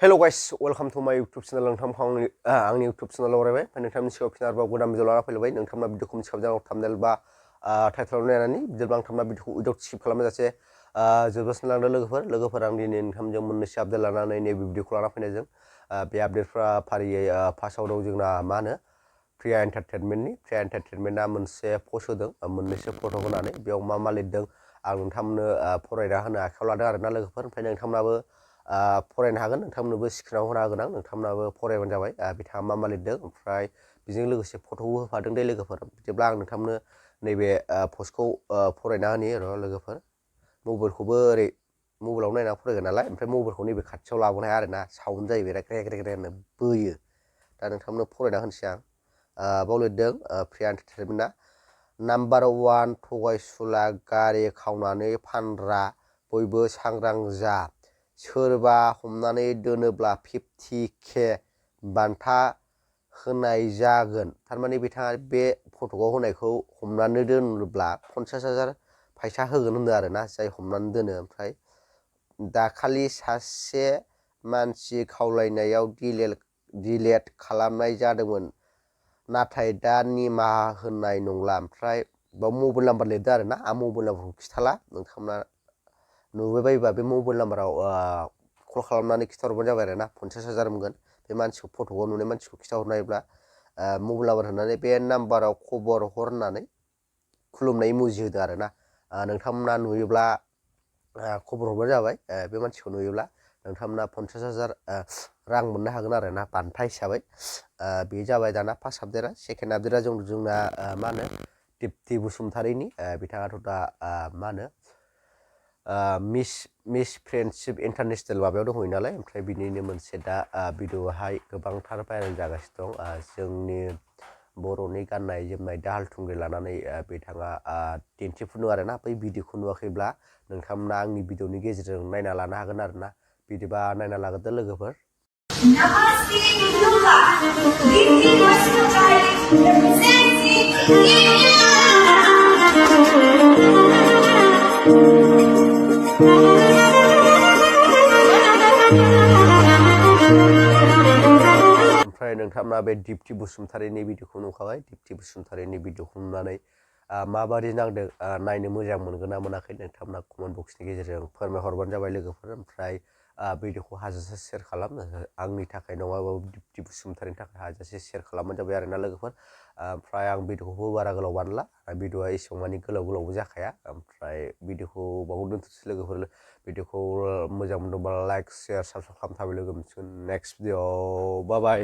Hello guys, welcome to my YouTube channel. आंनि YouTube channel रायबाय नोंथांनि सिगाङाव फिन आरोबाव गोदान भिडिअ लाना फैलायबाय नोंथांना भिडिअखौ मिथिखाबाय थाम्बनेल बा टाइटलाव नायनानै बिदिब्ला आं थाम्बनेल भिडिअखौ उइदाउट स्किप खालामाजासे जोबजासिम लांदो लोगोफोर आं दिनै नोंथांजों मोननैसो आपडेट लानानै नैबे भिडिअखौ लाना फैनायजों बे आपडेटफ्रा फारियै फार्स्टआव दं जोंना मा होनो प्रिया एन्टारटेनमेन्टआ मोनसे पस्ट होदों मोननैसो फट' होनानै बेयाव मा लिरदों आं नोंथांमोननो फरायना होनो आखायाव लादों आरोना लोगोफोर ओमफ्राय नोंथांमोनाबो फरायनो हागोन नोंथांमोननोबो स्क्रिनाव होनो हागोन आं नोंथांमोनाबो फरायबानो जाबाय बिथाङा मा लिरदों ओमफ्राय बेजों लोगोसे फट'बो होफादों दे लोगोफोर बिदिब्ला आं नोंथांमोननो नैबे पस्टखौ फरायना होनि र' लोगोफोर मबाइलखौबो ओरै मबाइलाव नायना फरायगोन नालाय ओमफ्राय मबाइलखौ नैबे खाथियाव लाबोनो हाया आरोना साउन्ड जायो बिराद ग्रे बोयो दा नोंथांमोननो फरायना होनोसै आं बाव लिरदों प्रिया एन्टारटेनमेन्टआ नाम्बार 1 थगायसुला गारि खावनानै फानग्रा बयबो सांग्रां जा सोरबा हमनानै दोनोब्ला 50K बान्था होनाय जागोन थारमाने बिथाङा बे फट'आव होनायखौ हमनानै दोनोब्ला 50,000 फैसा होगोन होनदों आरोना जाय हमनानै दोनो ओमफ्राय दाखालि सासे मानसि खावलायनायाव डिलेट खालामनाय जादोंमोन नाथाय दा निमाहा होनाय नंला ओमफ्राय बाव मबाइल नाम्बार लिरदों आरोना आं मबाइल नाम्बारखौ खिथाला नोंथांमोना नुबाय बायोबा बे मबाइल नाम्बाराव कल खालामनानै खिथाहरबानो जाबाय आरोना 50,000 मोनगोन बे मानसिखौ फट'आव नुनाय मानसिखौ खिथाहरनो हायोब्ला मबाइल नाम्बार होनानै बे नाम्बाराव खबर हर होननानै खुलुमनाय इम'जि होदों आरोना नोंथांमोना नुयोब्ला खबर हरबानो जाबाय बे मानसिखौ नुयोब्ला नोंथांमोना 50,000 रां मोननो हागोन आरोना बान्था हिसाबै बे जाबाय दाना फार्स्ट आपडेटआ सेकेन्ड आपडेटआ जोंना मा होनो दिप्ति बसुमतारीनि बिथाङाथ' दा मा होनो मिस फ्रेन्डशिप इन्टारनेसनेल माबायाव दंहैयो नालाय ओमफ्राय बिनिनो मोनसे दा भिडिअ'आवहाय गोबांथार भाइरेल जागासिनो दं जोंनि बर'नि गाननाय जोमनाय दाहाल थुंग्रि लानानै बिथाङा दिन्थिफुङो आरोना बै भिडिअ'खौ नुवाखैब्ला नोंथांमोना आंनि भिडिअ'नि गेजेरजों नायना लानो हागोन आरोना बिदिबा नायना लागोदो लोगोफोर ओमफ्राय नोंथांमोना बे दिप्ति बसुमतारीनि भिडिअ'खौ नुखाबाय दिप्ति बसुमतारीनि भिडिअ'खौ नुनानै माबादि नांदों नायनो मोजां मोनगोन ना मोनाखै नोंथांमोना कमेन्ट बक्सनि गेजेरजों फोरमायहरबानो जाबाय लोगोफोर ओमफ्राय भिडिअ'खौ हाजासे शेयार खालाम आंनि थाखाय नङाबाबो दिप्ति बसुमतारीनि थाखाय हाजासे शेयार खालामबानो जाबाय आरोना लोगोफोर ओमफ्राय आं भिडिअ'खौबो बारा गोलाव बानायला भिडिअ'आ एसेबां मानि गोलावबो जाखाया ओमफ्राय भिडिअ'खौ बाव दोनथ'सै लोगोफोर भिडिअ'खौ मोजां मोनदोंबा लाइक शेयार साबस्क्राइब खालामना थाबाय लोगो मोनसिगोन नेक्स्ट भिडिअ बाय